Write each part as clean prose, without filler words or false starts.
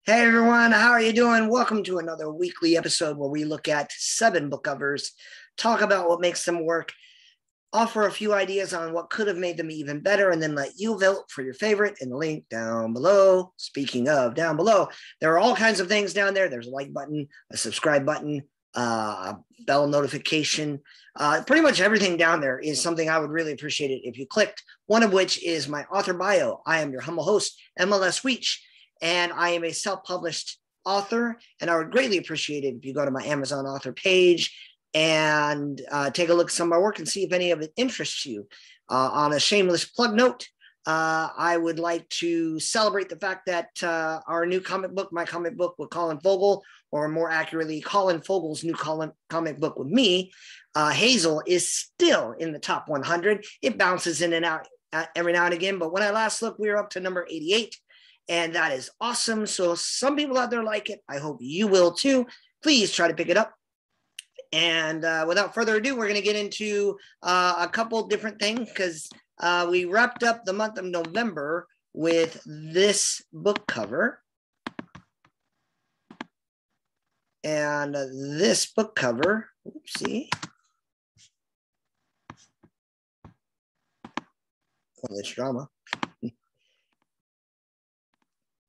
Hey everyone, how are you doing? Welcome to another weekly episode where we look at 7 book covers, talk about what makes them work, offer a few ideas on what could have made them even better, and then let you vote for your favorite in the link down below. Speaking of down below, there are all kinds of things down there. There's a like button, a subscribe button, a bell notification. Pretty much everything down there is something I would really appreciate it if you clicked, one of which is my author bio. I am your humble host, M.L.S. Weech, and I am a self-published author, and I would greatly appreciate it if you go to my Amazon author page and take a look at some of my work and see if any of it interests you. On a shameless plug note, I would like to celebrate the fact that our new comic book, my comic book with Colin Fogel, or more accurately, Colin Fogel's new comic book with me, Hazel, is still in the top 100. It bounces in and out every now and again, but when I last looked, we were up to number 88. And that is awesome. So some people out there like it. I hope you will too. Please try to pick it up. And without further ado, we're going to get into a couple different things because we wrapped up the month of November with this book cover. And this book cover, oopsie. Well, it's drama.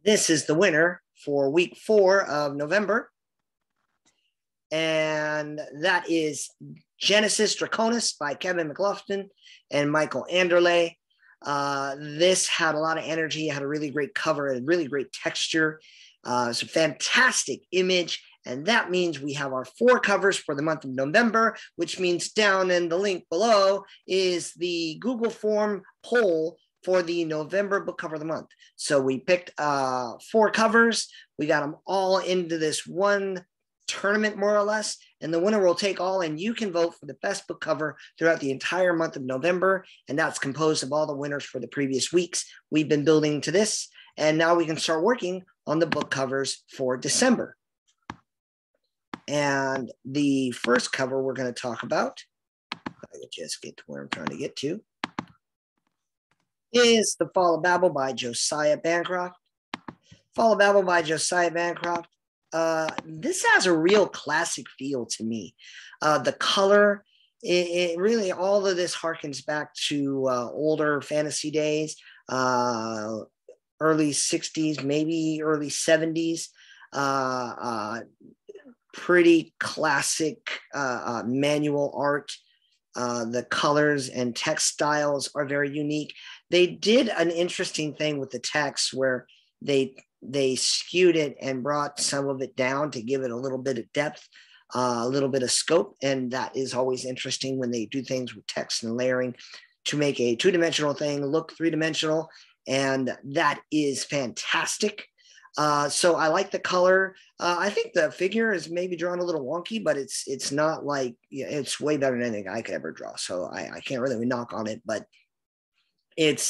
This is the winner for week 4 of November. And that is Genesis Draconis by Kevin McLaughlin and Michael Anderle. This had a lot of energy, had a really great cover, and really great texture. It's a fantastic image. And that means we have our 4 covers for the month of November, which means down in the link below is the Google form poll for the November book cover of the month. So we picked 4 covers. We got them all into this one tournament, more or less, and the winner will take all, and you can vote for the best book cover throughout the entire month of November, and that's composed of all the winners for the previous weeks. We've been building to this, and now we can start working on the book covers for December. And the first cover we're going to talk about, I just get to where I'm trying to get to, is The Fall of Babel by Josiah Bancroft. Fall of Babel by Josiah Bancroft. This has a real classic feel to me. The color, it really, all of this harkens back to older fantasy days, early 60s, maybe early 70s. Pretty classic manual art. The colors and text styles are very unique. They did an interesting thing with the text where they skewed it and brought some of it down to give it a little bit of depth, a little bit of scope. And that is always interesting when they do things with text and layering to make a 2-dimensional thing look 3-dimensional. And that is fantastic. So I like the color. I think the figure is maybe drawn a little wonky, but it's not like, it's way better than anything I could ever draw. So I can't really knock on it, but it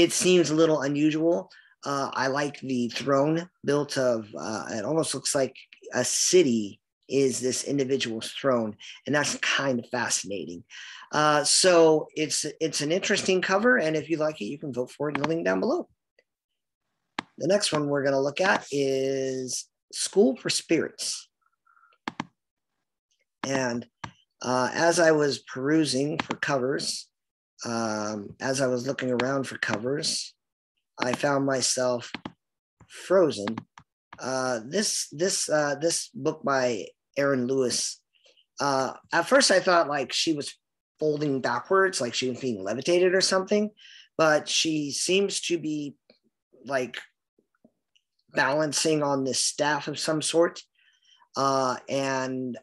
seems a little unusual. I like the throne built of, it almost looks like a city is this individual's throne, and that's kind of fascinating. So it's an interesting cover, and if you like it, you can vote for it in the link down below. The next one we're going to look at is School for Spirits. And as I was perusing for covers, as I was looking around for covers, I found myself frozen. This book by Erin Lewis. At first, I thought like she was folding backwards, like she was being levitated or something, but she seems to be like balancing on this staff of some sort, and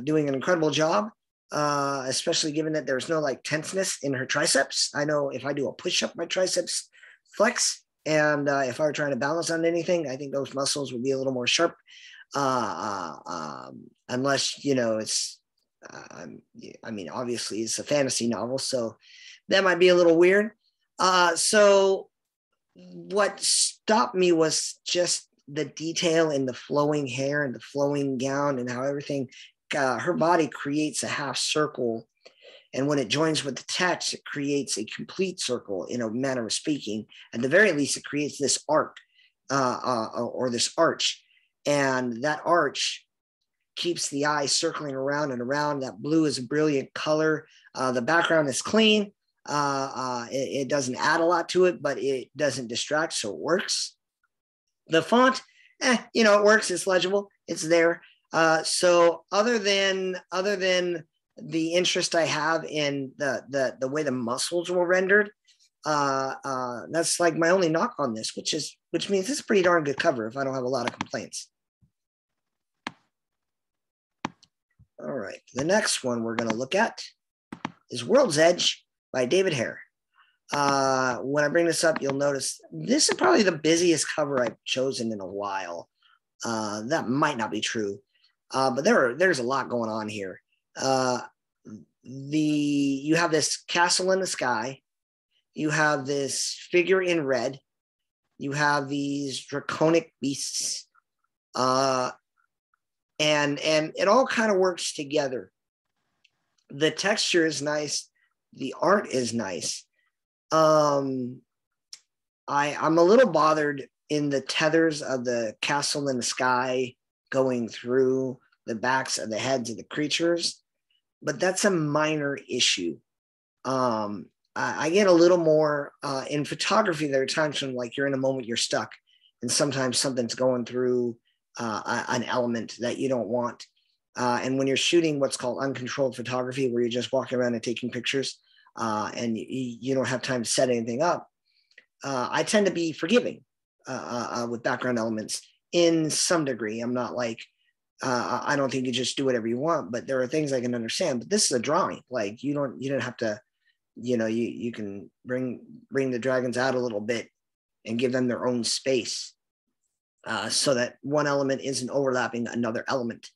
doing an incredible job. Especially given that there's no like tenseness in her triceps. I know if I do a push-up, my triceps flex, and if I were trying to balance on anything, I think those muscles would be a little more sharp, unless, it's, I mean, obviously it's a fantasy novel, so that might be a little weird. So what stopped me was just the detail in the flowing hair and the flowing gown and how everything, her body creates a half circle And when it joins with the text, it creates a complete circle in a manner of speaking. At the very least, it creates this arc. or this arch. And that arch keeps the eye circling around and around. That blue is a brilliant color. The background is clean. It doesn't add a lot to it, but it doesn't distract, so it works. The font, it works. It's legible. It's there. So other than the interest I have in the way the muscles were rendered, that's like my only knock on this, which means it's a pretty darn good cover if I don't have a lot of complaints. All right, the next one we're going to look at is World's Edge by David Hare. When I bring this up, you'll notice this is probably the busiest cover I've chosen in a while. That might not be true, but there's a lot going on here. You have this castle in the sky. You have this figure in red. You have these draconic beasts. And it all kind of works together. The texture is nice. The art is nice. I'm a little bothered in the tethers of the castle in the sky going through the backs of the heads of the creatures, but that's a minor issue. I get a little more in photography. There are times when like you're in a moment, you're stuck, and sometimes something's going through an element that you don't want. And when you're shooting what's called uncontrolled photography, where you're just walking around and taking pictures and you don't have time to set anything up, I tend to be forgiving with background elements in some degree. I'm not like, I don't think you just do whatever you want, but there are things I can understand. But this is a drawing. Like you don't have to, you can bring the dragons out a little bit and give them their own space. So that one element isn't overlapping another element.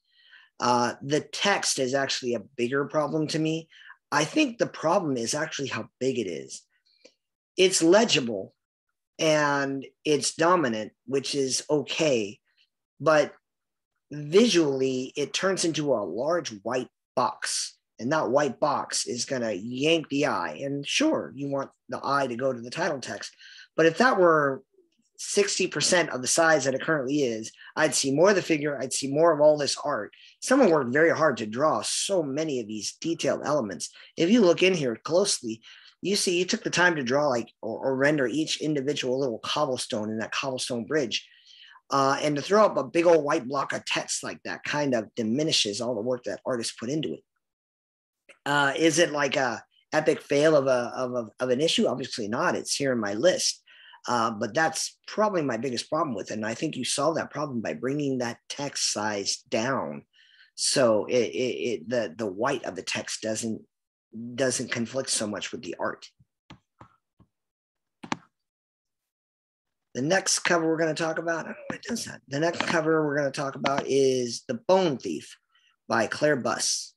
The text is actually a bigger problem to me. I think the problem is actually how big it is. It's legible and it's dominant, which is okay, but visually it turns into a large white box, and that white box is going to yank the eye. And sure, you want the eye to go to the title text, but if that were 60% of the size that it currently is, I'd see more of the figure. I'd see more of all this art. Someone worked very hard to draw so many of these detailed elements. If you look in here closely, you see you took the time to draw like or render each individual little cobblestone in that cobblestone bridge. And to throw up a big old white block of text like that kind of diminishes all the work that artists put into it. Is it like a epic fail of an issue? Obviously not. It's here in my list. But that's probably my biggest problem with it. And I think you solve that problem by bringing that text size down. So the white of the text doesn't conflict so much with the art. The next cover we're going to talk about, I don't know what does that. The next cover we're going to talk about is The Bone Thief by Claire Buss.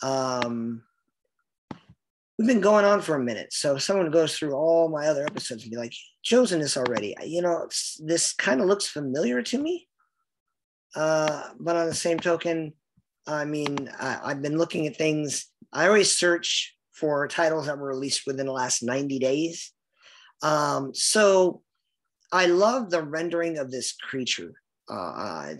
We've been going on for a minute. So if someone goes through all my other episodes and be like, chosen this already, this kind of looks familiar to me. But on the same token, I mean, I've been looking at things. I always search for titles that were released within the last 90 days. So I love the rendering of this creature. I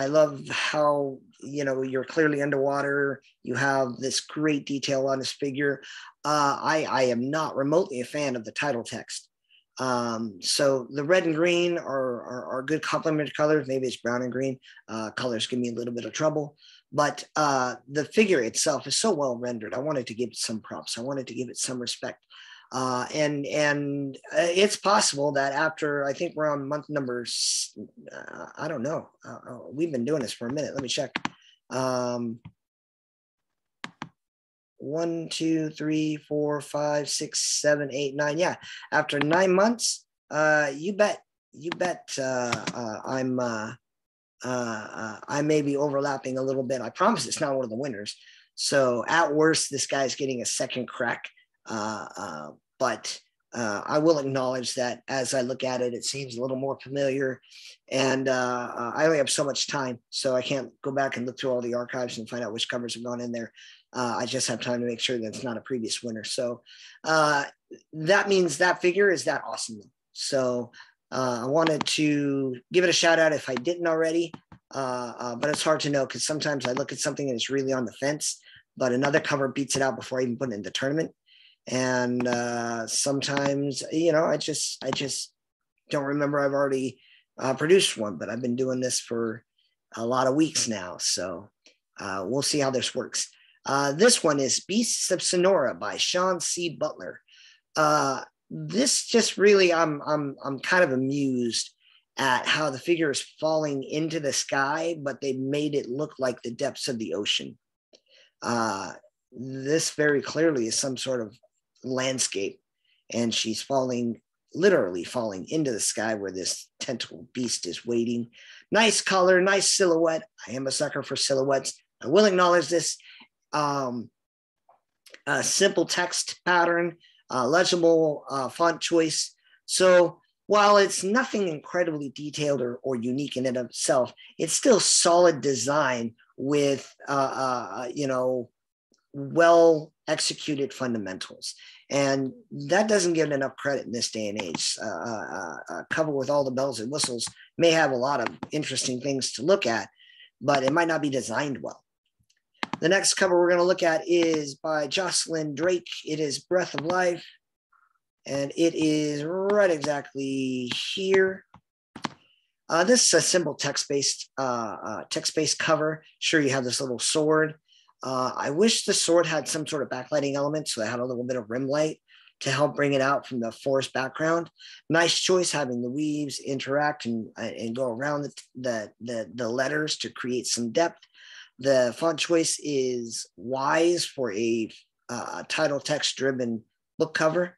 love how, you're clearly underwater. You have this great detail on this figure. I am not remotely a fan of the title text. So the red and green are good complementary colors. Maybe it's brown and green. Colors give me a little bit of trouble. But the figure itself is so well rendered. I wanted to give it some props. I wanted to give it some respect. And it's possible that after, I think we're on month number, I don't know. We've been doing this for a minute. Let me check. 1, 2, 3, 4, 5, 6, 7, 8, 9. Yeah. After 9 months, you bet I may be overlapping a little bit. I promise it's not one of the winners. So at worst, this guy's getting a second crack. But I will acknowledge that as I look at it, it seems a little more familiar. And I only have so much time, so I can't go back and look through all the archives and find out which covers have gone in there. I just have time to make sure that it's not a previous winner. So that means that figure is that awesome. So I wanted to give it a shout out if I didn't already, but it's hard to know because sometimes I look at something and it's really on the fence, but another cover beats it out before I even put it in the tournament. And sometimes, I just don't remember I've already produced one, but I've been doing this for a lot of weeks now. So we'll see how this works. This one is Beasts of Sonora by Sean C. Butler. This just really, I'm kind of amused at how the figure is falling into the sky, but they made it look like the depths of the ocean. This very clearly is some sort of landscape, and she's literally falling into the sky where this tentacle beast is waiting. Nice color, nice silhouette. I am a sucker for silhouettes. I will acknowledge this. A simple text pattern, legible font choice. So while it's nothing incredibly detailed or unique in and of itself, it's still solid design with, well executed fundamentals. And that doesn't get enough credit in this day and age. A cover with all the bells and whistles may have a lot of interesting things to look at, but it might not be designed well. The next cover we're going to look at is by Jocelyn Drake. It is Breath of Life, and it is right exactly here. This is a simple text-based cover. Sure, you have this little sword. I wish the sword had some sort of backlighting element, so I had a little bit of rim light to help bring it out from the forest background. Nice choice having the weaves interact and go around the letters to create some depth. The font choice is wise for a title text-driven book cover.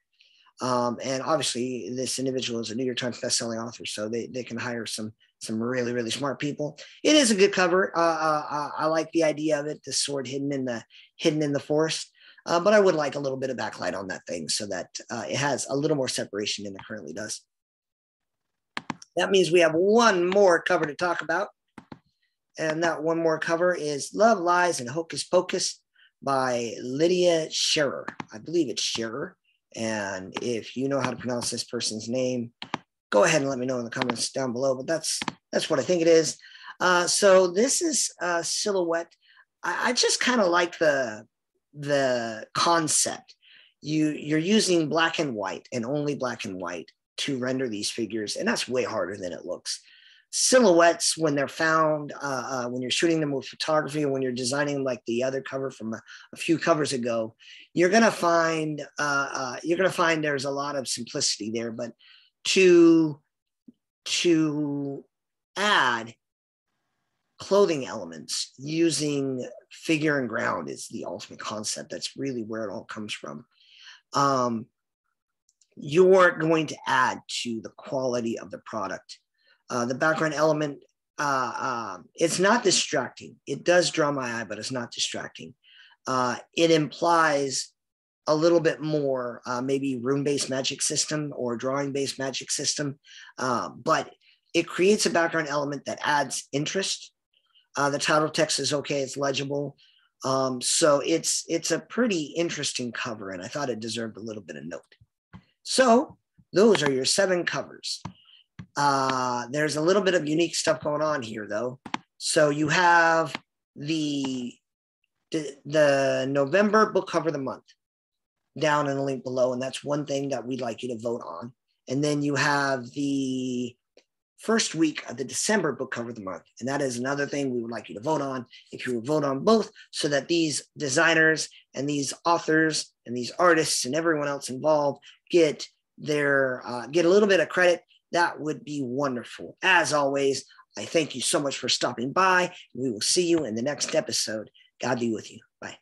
And obviously, this individual is a New York Times bestselling author, so they can hire some really, really smart people. It is a good cover. I like the idea of it, the sword hidden in the forest. But I would like a little bit of backlight on that thing so that it has a little more separation than it currently does. That means we have one more cover to talk about. And that one more cover is Love, Lies, and Hocus Pocus by Lydia Scherer. I believe it's Scherer. And if you know how to pronounce this person's name, go ahead and let me know in the comments down below. But that's what I think it is. So this is a silhouette. I just kind of like the concept. You're using black and white and only black and white to render these figures, and that's way harder than it looks. Silhouettes, when they're found, when you're shooting them with photography, or when you're designing like the other cover from a few covers ago, you're gonna find there's a lot of simplicity there. But to add clothing elements using figure and ground is the ultimate concept. That's really where it all comes from. You're going to add to the quality of the product. The background element, it's not distracting. It does draw my eye, but it's not distracting. It implies a little bit more, maybe room-based magic system or drawing-based magic system, but it creates a background element that adds interest. The title text is okay, it's legible. So it's a pretty interesting cover, and I thought it deserved a little bit of note. So those are your 7 covers. There's a little bit of unique stuff going on here, though. So you have the November book cover of the month down in the link below, and that's one thing that we'd like you to vote on. And then you have the first week of the December book cover of the month, and that is another thing we would like you to vote on. If you would vote on both, so that these designers and these authors and these artists and everyone else involved get a little bit of credit, that would be wonderful. As always, I thank you so much for stopping by. We will see you in the next episode. God be with you. Bye.